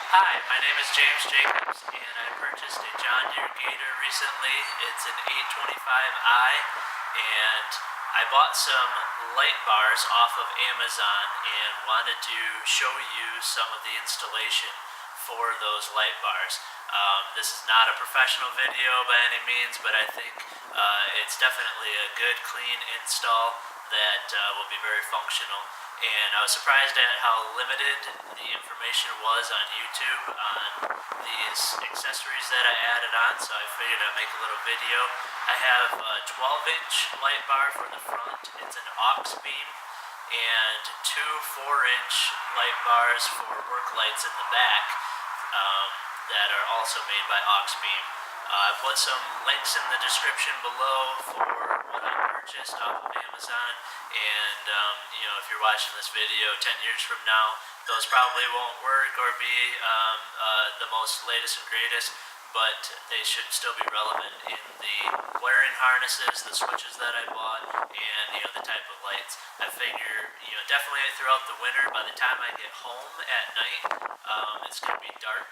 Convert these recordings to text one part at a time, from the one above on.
Hi, my name is James Jacobs, and I purchased a John Deere Gator recently. It's an 825i, and I bought some light bars off of Amazon and wanted to show you some of the installation for those light bars. This is not a professional video by any means, but I think it's definitely a good, clean install that will be very functional. And I was surprised at how limited the information was on YouTube on these accessories that I added on, so I figured I'd make a little video. I have a 12-inch light bar for the front. It's an Auxbeam, and two 4-inch light bars for work lights in the back that are also made by Auxbeam. I put some links in the description below for what I purchased off of Amazon, and if you're watching this video 10 years from now, those probably won't work or be the most latest and greatest, but they should still be relevant in the wiring harnesses, the switches that I bought, and the type of lights. I figure definitely throughout the winter, by the time I get home at night, it's going to be dark,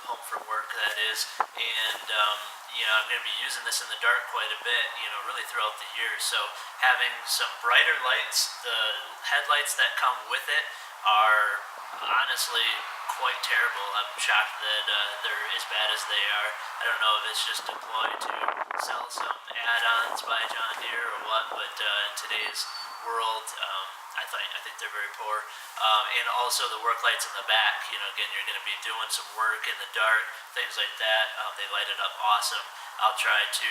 home from work that is, and I'm going to be using this in the dark quite a bit, really throughout the year. So having some brighter lights, the headlights that come with it are honestly quite terrible. I'm shocked that they're as bad as they are. I don't know if it's just a ploy to sell some add-ons by John Deere or what, but in today's world, I think they're very poor. And also the work lights in the back, again, you're going to be doing some work in the dark, things like that. They light it up awesome. I'll try to,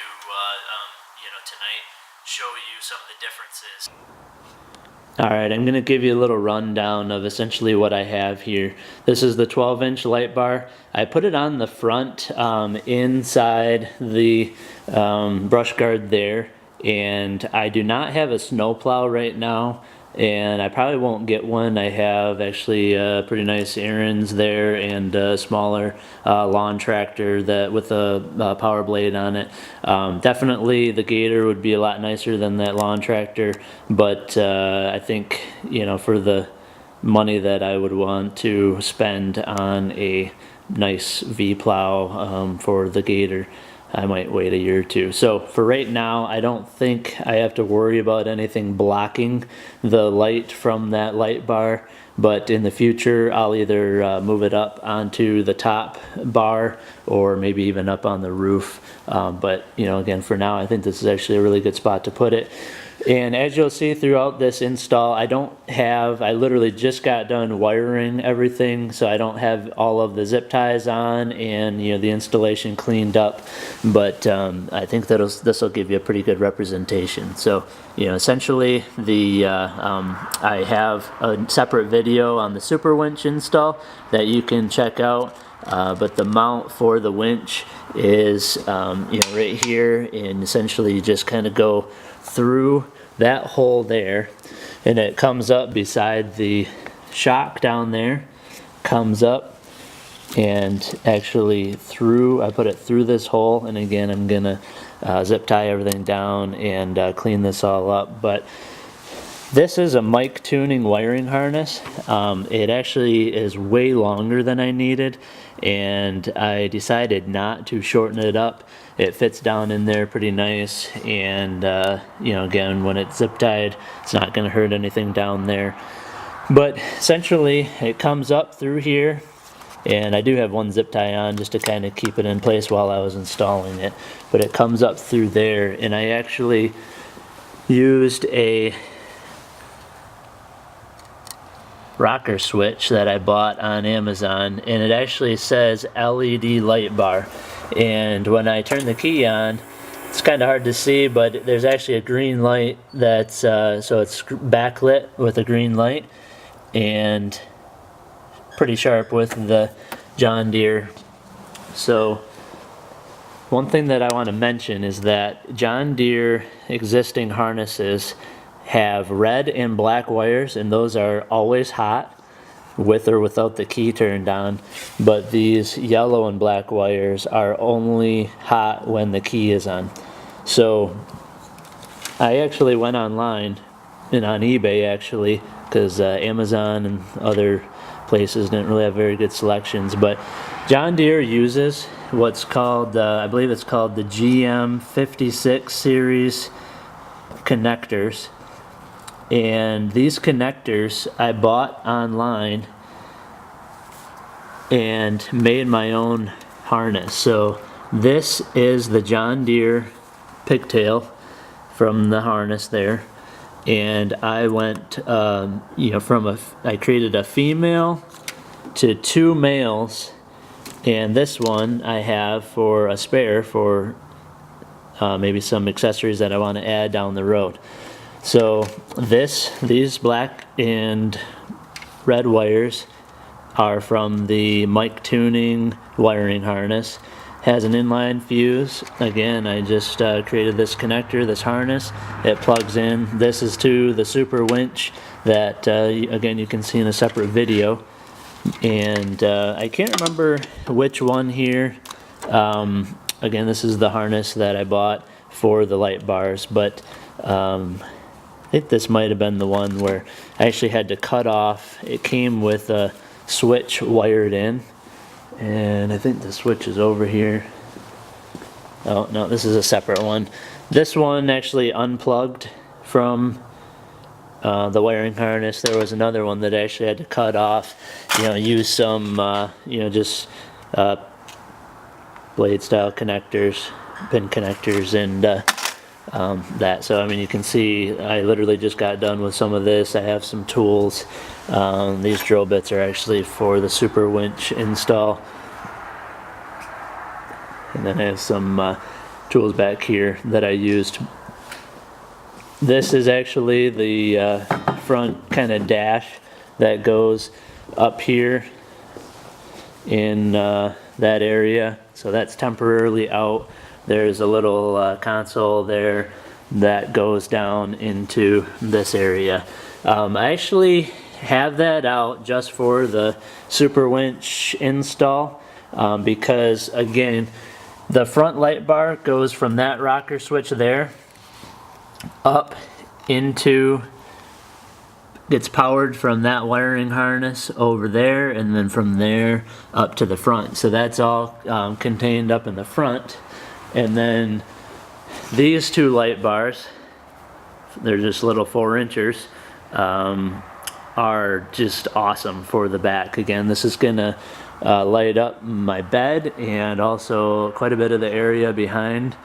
tonight show you some of the differences. Alright, I'm going to give you a little rundown of essentially what I have here. This is the 12-inch light bar. I put it on the front inside the brush guard there, and I do not have a snowplow right now, and I probably won't get one. I have actually pretty nice errands there and a smaller lawn tractor that with a power blade on it. Definitely the Gator would be a lot nicer than that lawn tractor, but I think for the money that I would want to spend on a nice V-plow for the Gator, I might wait a year or two. So for right now, I don't think I have to worry about anything blocking the light from that light bar, but in the future I'll either move it up onto the top bar or maybe even up on the roof. But again, for now I think this is actually a really good spot to put it. And as you'll see throughout this install, I literally just got done wiring everything, so I don't have all of the zip ties on and the installation cleaned up, but I think this will give you a pretty good representation. So essentially I have a separate video on the Superwinch install that you can check out, but the mount for the winch is right here, and essentially you just kind of go through that hole there, and it comes up beside the shock down there, comes up and actually through, I put it through this hole, and again I'm gonna zip tie everything down and clean this all up. But this is a MicTuning wiring harness. It actually is way longer than I needed, and I decided not to shorten it up. It fits down in there pretty nice, and again, when it's zip tied, it's not going to hurt anything down there. But essentially it comes up through here, and I do have one zip tie on just to kind of keep it in place while I was installing it, but it comes up through there, and I actually used a rocker switch that I bought on Amazon, and it actually says LED light bar, and when I turn the key on, it's kind of hard to see, but there's actually a green light that's so it's backlit with a green light, and pretty sharp with the John Deere. So one thing that I want to mention is that John Deere existing harnesses have red and black wires, and those are always hot with or without the key turned on, but these yellow and black wires are only hot when the key is on. So I actually went online and on eBay actually, because Amazon and other places didn't really have very good selections. But John Deere uses what's called, I believe it's called the GM56 series connectors. And these connectors I bought online and made my own harness. So this is the John Deere Pigtail from the harness there, and I went I created a female to 2 males, and this one I have for a spare for maybe some accessories that I want to add down the road. So these black and red wires are from the MicTuning wiring harness. Has an inline fuse. Again, I just created this connector, this harness. It plugs in. This is to the Superwinch that again you can see in a separate video. And I can't remember which one here. Again, this is the harness that I bought for the light bars, but I think this might have been the one where I actually had to cut off. It came with a switch wired in, and I think the switch is over here. Oh no, this is a separate one. This one actually unplugged from the wiring harness. There was another one that I actually had to cut off, use some just blade style connectors, pin connectors, and that. So I mean, you can see I literally just got done with some of this. I have some tools. These drill bits are actually for the Superwinch install, and then I have some tools back here that I used. This is actually the front kind of dash that goes up here in that area, so that's temporarily out. There's a little console there that goes down into this area. I actually have that out just for the Superwinch install because again, the front light bar goes from that rocker switch there up into, gets powered from that wiring harness over there, and then from there up to the front. So that's all contained up in the front. And then these 2 light bars, they're just little 4-inchers, are just awesome for the back. Again, this is gonna light up my bed and also quite a bit of the area behind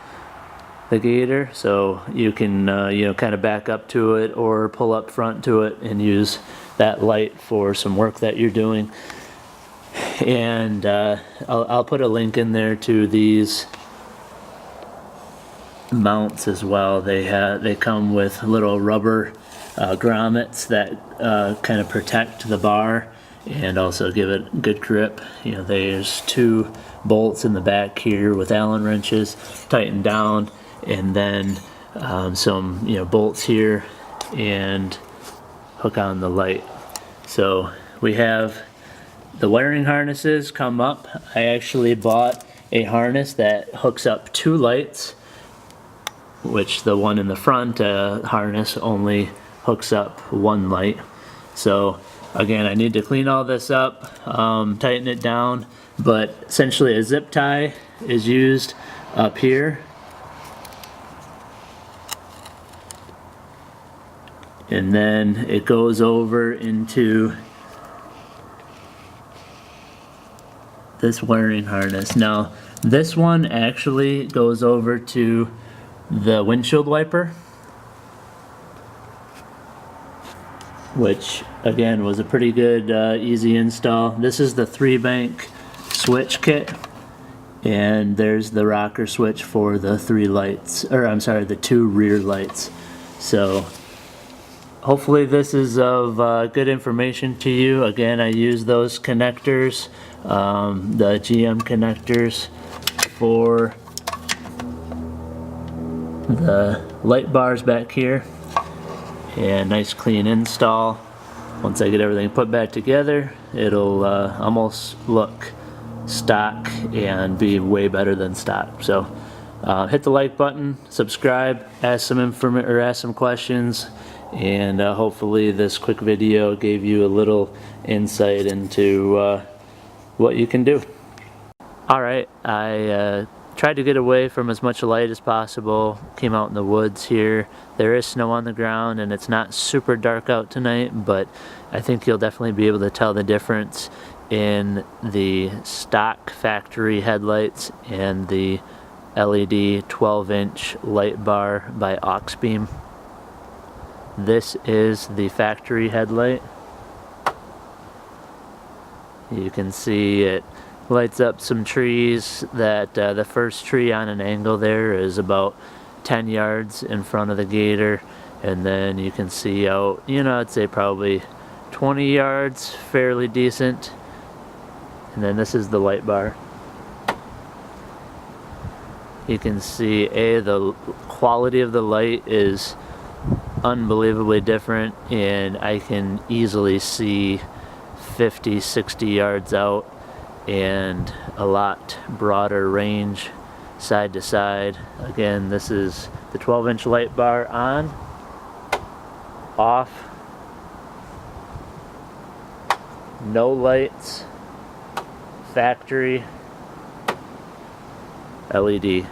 the Gator, so you can kind of back up to it or pull up front to it and use that light for some work that you're doing. And I'll put a link in there to these mounts as well. They come with little rubber grommets that kind of protect the bar and also give it good grip. There's 2 bolts in the back here with Allen wrenches tightened down, and then some bolts here, and hook on the light. So we have the wiring harnesses come up. I actually bought a harness that hooks up 2 lights, which the one in the front harness only hooks up 1 light. So again, I need to clean all this up, tighten it down, but essentially a zip tie is used up here, and then it goes over into this wiring harness. Now this one actually goes over to the windshield wiper, which again was a pretty good easy install. This is the 3-bank switch kit, and there's the rocker switch for the 3 lights, or I'm sorry, the 2 rear lights. So hopefully this is of good information to you. Again, I use those connectors, the GM connectors for the light bars back here, and nice clean install. Once I get everything put back together, it'll almost look stock and be way better than stock. So hit the like button, subscribe, ask some questions, and hopefully this quick video gave you a little insight into what you can do. Alright, I tried to get away from as much light as possible, came out in the woods here. There is snow on the ground and it's not super dark out tonight, but I think you'll definitely be able to tell the difference in the stock factory headlights and the LED 12-inch light bar by Auxbeam. This is the factory headlight. You can see it lights up some trees. That the first tree on an angle there is about 10 yards in front of the Gator, and then you can see out, I'd say probably 20 yards, fairly decent. And then this is the light bar. You can see the quality of the light is unbelievably different, and I can easily see 50-60 yards out and a lot broader range side to side. Again, this is the 12-inch light bar on, off, no lights, factory, LED.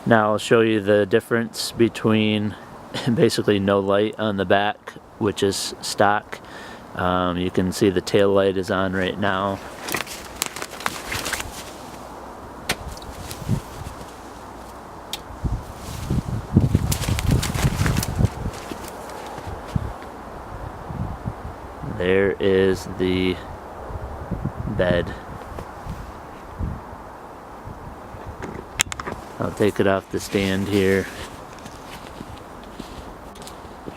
Now I'll show you the difference between basically no light on the back, which is stock. You can see the tail light is on right now. There is the bed. I'll take it off the stand here.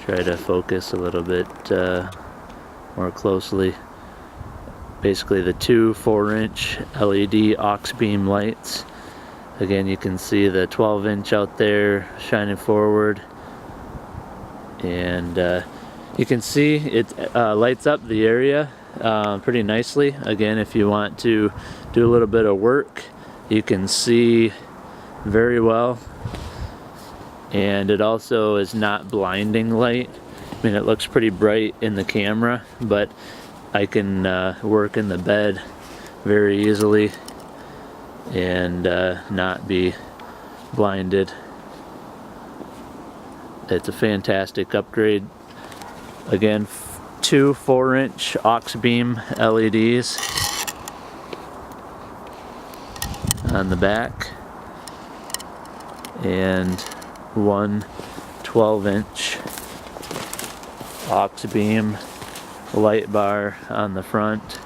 Try to focus a little bit more closely. Basically the two 4-inch LED Auxbeam lights. Again, you can see the 12-inch out there shining forward, and you can see it lights up the area pretty nicely. Again, if you want to do a little bit of work, you can see very well, and it also is not blinding light. I mean, it looks pretty bright in the camera, but I can work in the bed very easily and not be blinded. It's a fantastic upgrade. Again, two 4-inch Auxbeam LEDs on the back, and one 12-inch Auxbeam light bar on the front.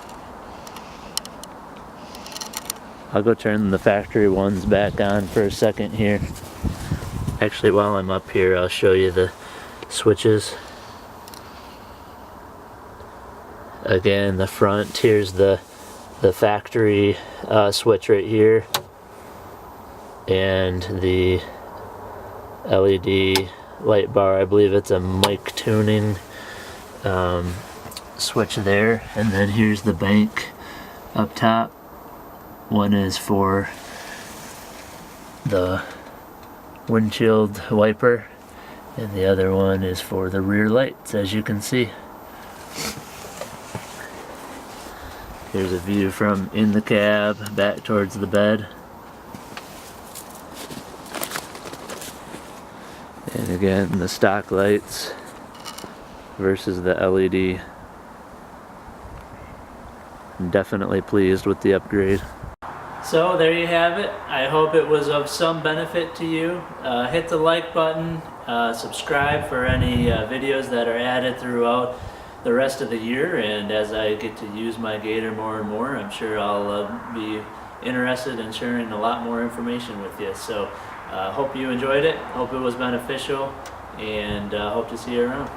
I'll go turn the factory ones back on for a second here. Actually, while I'm up here, I'll show you the switches. Again, the front, here's the factory switch right here, and the LED light bar. I believe it's a MicTuning switch there. And then here's the bank up top. One is for the windshield wiper, and the other one is for the rear lights, as you can see. Here's a view from in the cab back towards the bed. And again, the stock lights versus the LED. I'm definitely pleased with the upgrade. So there you have it. I hope it was of some benefit to you. Hit the like button, subscribe for any videos that are added throughout the rest of the year, and as I get to use my Gator more and more, I'm sure I'll be interested in sharing a lot more information with you. So hope you enjoyed it, hope it was beneficial, and hope to see you around.